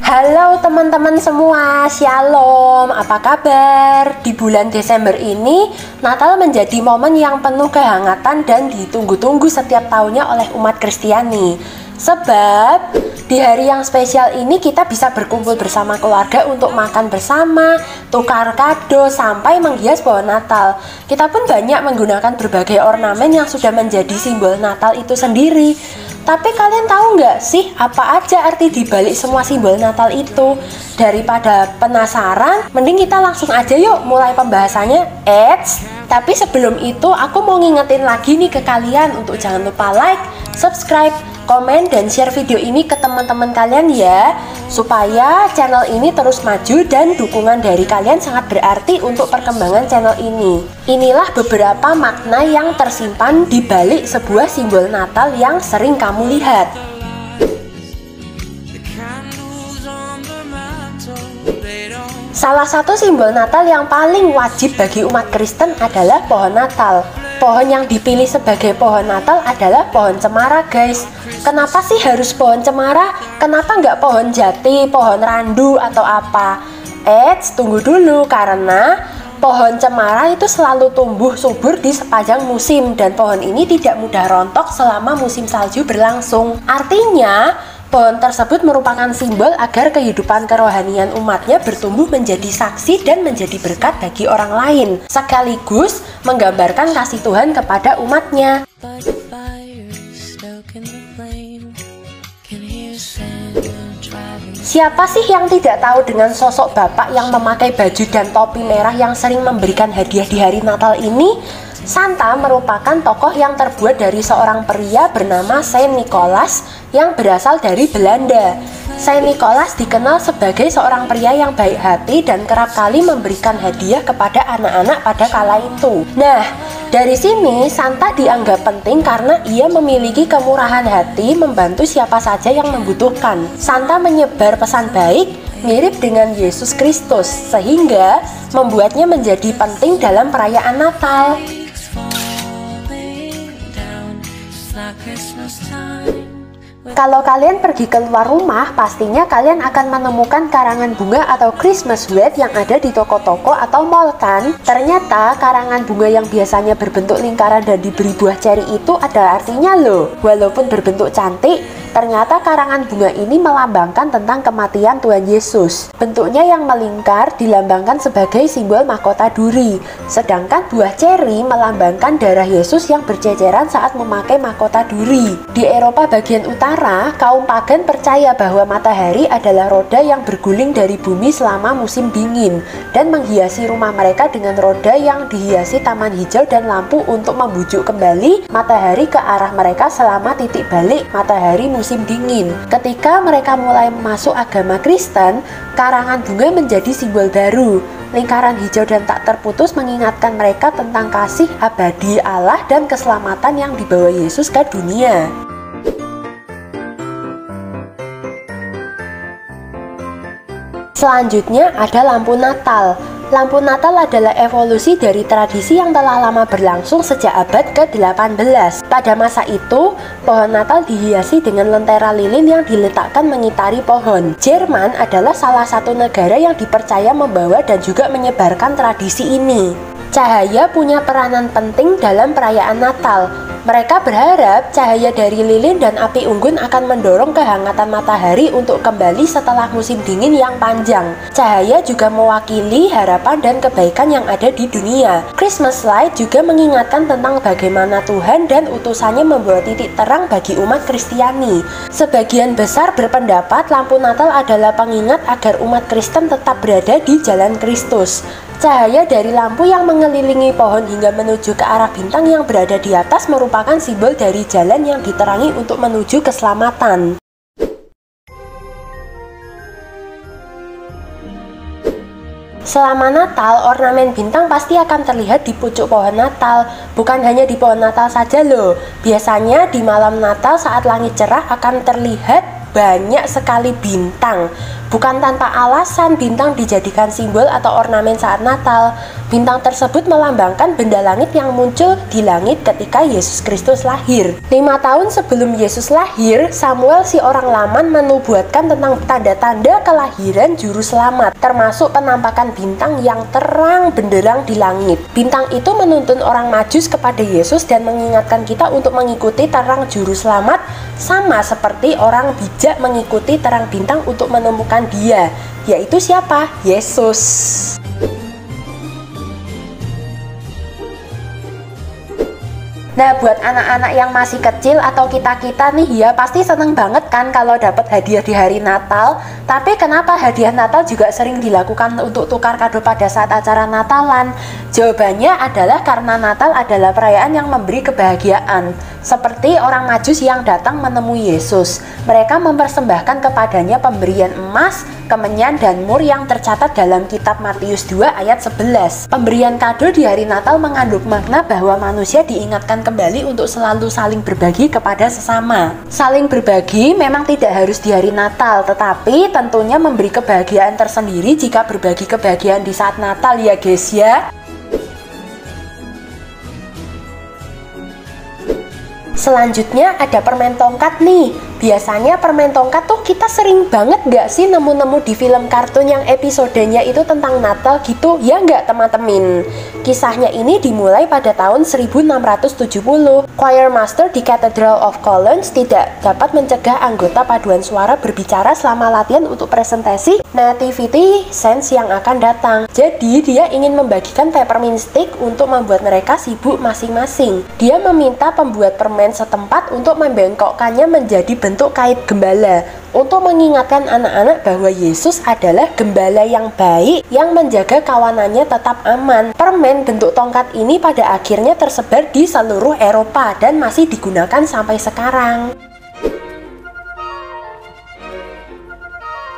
Halo teman-teman semua, Shalom, apa kabar? Di bulan Desember ini, Natal menjadi momen yang penuh kehangatan dan ditunggu-tunggu setiap tahunnya oleh umat Kristiani. Sebab di hari yang spesial ini kita bisa berkumpul bersama keluarga untuk makan bersama, tukar kado, sampai menghias pohon Natal. Kita pun banyak menggunakan berbagai ornamen yang sudah menjadi simbol Natal itu sendiri. Tapi kalian tahu nggak sih apa aja arti dibalik semua simbol Natal itu? Daripada penasaran, mending kita langsung aja yuk mulai pembahasannya. Tapi sebelum itu aku mau ngingetin lagi nih ke kalian untuk jangan lupa like, subscribe, komen, dan share video ini ke teman-teman kalian ya, supaya channel ini terus maju dan dukungan dari kalian sangat berarti untuk perkembangan channel ini. Inilah beberapa makna yang tersimpan di balik sebuah simbol Natal yang sering kamu lihat. Salah satu simbol Natal yang paling wajib bagi umat Kristen adalah pohon Natal. Pohon yang dipilih sebagai pohon Natal adalah pohon cemara, guys. Kenapa sih harus pohon cemara? Kenapa nggak pohon jati, pohon randu, atau apa? Tunggu dulu, karena pohon cemara itu selalu tumbuh subur di sepanjang musim, dan pohon ini tidak mudah rontok selama musim salju berlangsung. Artinya, pohon tersebut merupakan simbol agar kehidupan kerohanian umatnya bertumbuh menjadi saksi dan menjadi berkat bagi orang lain, sekaligus menggambarkan kasih Tuhan kepada umatnya. Siapa sih yang tidak tahu dengan sosok Bapak yang memakai baju dan topi merah yang sering memberikan hadiah di hari Natal ini? Santa merupakan tokoh yang terbuat dari seorang pria bernama Saint Nicholas yang berasal dari Belanda. Saint Nicholas dikenal sebagai seorang pria yang baik hati dan kerap kali memberikan hadiah kepada anak-anak pada kala itu. Nah, dari sini Santa dianggap penting karena ia memiliki kemurahan hati membantu siapa saja yang membutuhkan. Santa menyebar pesan baik mirip dengan Yesus Kristus, sehingga membuatnya menjadi penting dalam perayaan Natal. Kalau kalian pergi keluar rumah, pastinya kalian akan menemukan karangan bunga atau Christmas wreath yang ada di toko-toko atau mall kan? Ternyata karangan bunga yang biasanya berbentuk lingkaran dan diberi buah ceri itu ada artinya loh. Walaupun berbentuk cantik, ternyata karangan bunga ini melambangkan tentang kematian Tuhan Yesus. Bentuknya yang melingkar dilambangkan sebagai simbol mahkota duri, sedangkan buah ceri melambangkan darah Yesus yang berceceran saat memakai mahkota duri. Di Eropa bagian utara, kaum pagan percaya bahwa matahari adalah roda yang berguling dari bumi selama musim dingin dan menghiasi rumah mereka dengan roda yang dihiasi taman hijau dan lampu untuk membujuk kembali matahari ke arah mereka selama titik balik matahari musim dingin. Ketika mereka mulai masuk agama Kristen, karangan bunga menjadi simbol baru. Lingkaran hijau dan tak terputus mengingatkan mereka tentang kasih abadi Allah dan keselamatan yang dibawa Yesus ke dunia. Selanjutnya ada lampu Natal. Lampu Natal adalah evolusi dari tradisi yang telah lama berlangsung sejak abad ke-18. Pada masa itu, pohon Natal dihiasi dengan lentera lilin yang diletakkan mengitari pohon. Jerman adalah salah satu negara yang dipercaya membawa dan juga menyebarkan tradisi ini. Cahaya punya peranan penting dalam perayaan Natal. Mereka berharap cahaya dari lilin dan api unggun akan mendorong kehangatan matahari untuk kembali setelah musim dingin yang panjang. Cahaya juga mewakili harapan dan kebaikan yang ada di dunia. Christmas light juga mengingatkan tentang bagaimana Tuhan dan utusannya membawa titik terang bagi umat Kristiani. Sebagian besar berpendapat lampu Natal adalah pengingat agar umat Kristen tetap berada di jalan Kristus. Cahaya dari lampu yang mengelilingi pohon hingga menuju ke arah bintang yang berada di atas merupakan simbol dari jalan yang diterangi untuk menuju keselamatan. Selama Natal, ornamen bintang pasti akan terlihat di pucuk pohon Natal. Bukan hanya di pohon Natal saja loh. Biasanya di malam Natal saat langit cerah akan terlihat banyak sekali bintang. Bukan tanpa alasan bintang dijadikan simbol atau ornamen saat Natal. Bintang tersebut melambangkan benda langit yang muncul di langit ketika Yesus Kristus lahir. 5 tahun sebelum Yesus lahir, Samuel si orang Laman menubuatkan tentang tanda-tanda kelahiran juru selamat, termasuk penampakan bintang yang terang benderang di langit. Bintang itu menuntun orang Majus kepada Yesus dan mengingatkan kita untuk mengikuti terang juru selamat, sama seperti orang bijak mengikuti terang bintang untuk menemukan Dia, yaitu siapa? Yesus. Nah, buat anak-anak yang masih kecil atau kita-kita nih ya, pasti seneng banget kan kalau dapat hadiah di hari Natal. Tapi kenapa hadiah Natal juga sering dilakukan untuk tukar kado pada saat acara Natalan? Jawabannya adalah karena Natal adalah perayaan yang memberi kebahagiaan. Seperti orang Majus yang datang menemui Yesus. Mereka mempersembahkan kepadanya pemberian emas, kemenyan, dan mur yang tercatat dalam kitab Matius 2 ayat 11. Pemberian kado di hari Natal mengandung makna bahwa manusia diingatkan kembali untuk selalu saling berbagi kepada sesama. Saling berbagi memang tidak harus di hari Natal, tetapi tentunya memberi kebahagiaan tersendiri jika berbagi kebahagiaan di saat Natal ya guys ya. Selanjutnya ada permen tongkat nih. Biasanya permen tongkat tuh kita sering banget gak sih nemu-nemu di film kartun yang episodenya itu tentang Natal gitu? Ya nggak teman-teman? Kisahnya ini dimulai pada tahun 1670. Choir master di Cathedral of Cologne tidak dapat mencegah anggota paduan suara berbicara selama latihan untuk presentasi Nativity Scenes yang akan datang. Jadi dia ingin membagikan peppermint stick untuk membuat mereka sibuk masing-masing. Dia meminta pembuat permen setempat untuk membengkokkannya menjadi bentuk kait gembala untuk mengingatkan anak-anak bahwa Yesus adalah gembala yang baik yang menjaga kawanannya tetap aman. Permen bentuk tongkat ini pada akhirnya tersebar di seluruh Eropa dan masih digunakan sampai sekarang.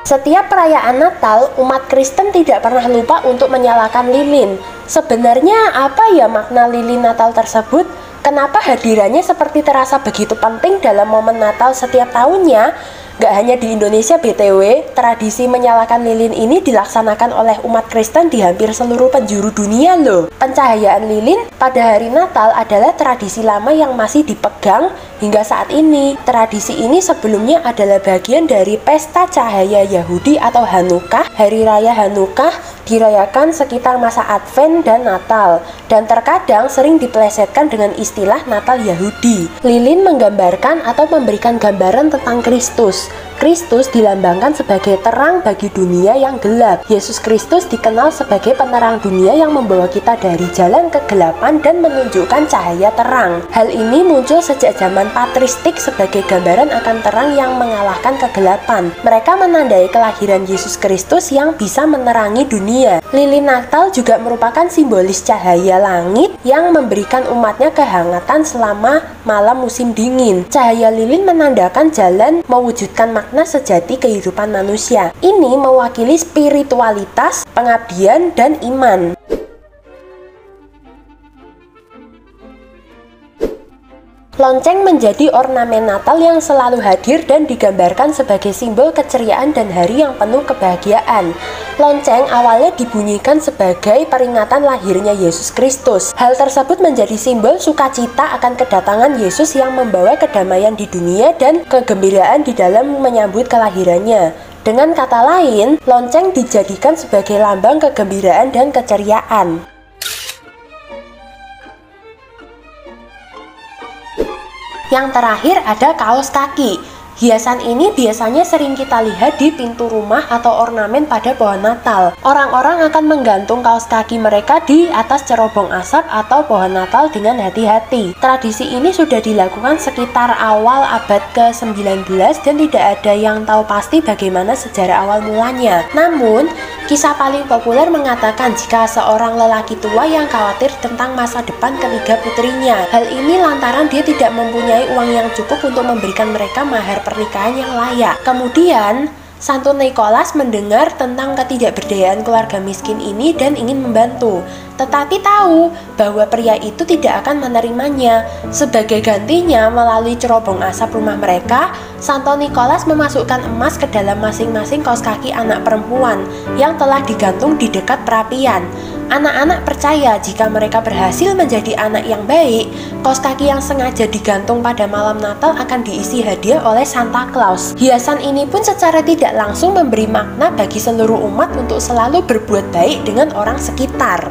Setiap perayaan Natal, umat Kristen tidak pernah lupa untuk menyalakan lilin. Sebenarnya apa ya makna lilin Natal tersebut? Kenapa hadirannya seperti terasa begitu penting dalam momen Natal setiap tahunnya? Gak hanya di Indonesia BTW, tradisi menyalakan lilin ini dilaksanakan oleh umat Kristen di hampir seluruh penjuru dunia loh. Pencahayaan lilin pada hari Natal adalah tradisi lama yang masih dipegang hingga saat ini. Tradisi ini sebelumnya adalah bagian dari pesta cahaya Yahudi atau Hanukkah. Hari raya Hanukkah dirayakan sekitar masa Advent dan Natal, dan terkadang sering dipelesetkan dengan istilah Natal Yahudi. Lilin menggambarkan atau memberikan gambaran tentang Kristus. Kristus dilambangkan sebagai terang bagi dunia yang gelap. Yesus Kristus dikenal sebagai penerang dunia yang membawa kita dari jalan kegelapan dan menunjukkan cahaya terang. Hal ini muncul sejak zaman patristik sebagai gambaran akan terang yang mengalahkan kegelapan. Mereka menandai kelahiran Yesus Kristus yang bisa menerangi dunia. Lilin Natal juga merupakan simbolis cahaya langit yang memberikan umatnya kehangatan selama malam musim dingin. Cahaya lilin menandakan jalan mewujudkan makna sejati kehidupan manusia. Ini mewakili spiritualitas, pengabdian, dan iman. Lonceng menjadi ornamen Natal yang selalu hadir dan digambarkan sebagai simbol keceriaan dan hari yang penuh kebahagiaan. Lonceng awalnya dibunyikan sebagai peringatan lahirnya Yesus Kristus. Hal tersebut menjadi simbol sukacita akan kedatangan Yesus yang membawa kedamaian di dunia dan kegembiraan di dalam menyambut kelahirannya. Dengan kata lain, lonceng dijadikan sebagai lambang kegembiraan dan keceriaan. Yang terakhir ada kaos kaki. Hiasan ini biasanya sering kita lihat di pintu rumah atau ornamen pada pohon Natal. Orang-orang akan menggantung kaos kaki mereka di atas cerobong asap atau pohon Natal dengan hati-hati. Tradisi ini sudah dilakukan sekitar awal abad ke-19 dan tidak ada yang tahu pasti bagaimana sejarah awal mulanya. Namun, kisah paling populer mengatakan jika seorang lelaki tua yang khawatir tentang masa depan ketiga putrinya. Hal ini lantaran dia tidak mempunyai uang yang cukup untuk memberikan mereka mahar pernikahan yang layak. Kemudian, Santo Nikolas mendengar tentang ketidakberdayaan keluarga miskin ini dan ingin membantu, tetapi tahu bahwa pria itu tidak akan menerimanya. Sebagai gantinya, melalui cerobong asap rumah mereka, Santo Nikolas memasukkan emas ke dalam masing-masing kaos kaki anak perempuan yang telah digantung di dekat perapian. Anak-anak percaya jika mereka berhasil menjadi anak yang baik, kaos kaki yang sengaja digantung pada malam Natal akan diisi hadiah oleh Santa Claus. Hiasan ini pun secara tidak langsung memberi makna bagi seluruh umat untuk selalu berbuat baik dengan orang sekitar.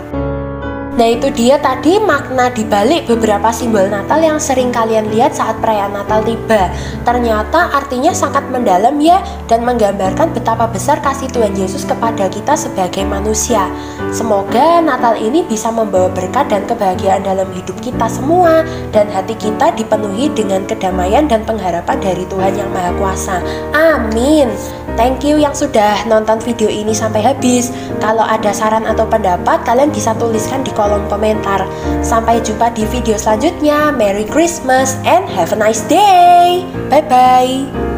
Nah, itu dia tadi makna dibalik beberapa simbol Natal yang sering kalian lihat saat perayaan Natal tiba. Ternyata artinya sangat mendalam ya, dan menggambarkan betapa besar kasih Tuhan Yesus kepada kita sebagai manusia. Semoga Natal ini bisa membawa berkat dan kebahagiaan dalam hidup kita semua, dan hati kita dipenuhi dengan kedamaian dan pengharapan dari Tuhan yang Maha Kuasa. Amin. Thank you yang sudah nonton video ini sampai habis. Kalau ada saran atau pendapat, kalian bisa tuliskan di kolom komentar. Sampai jumpa di video selanjutnya. Merry Christmas and have a nice day. Bye bye.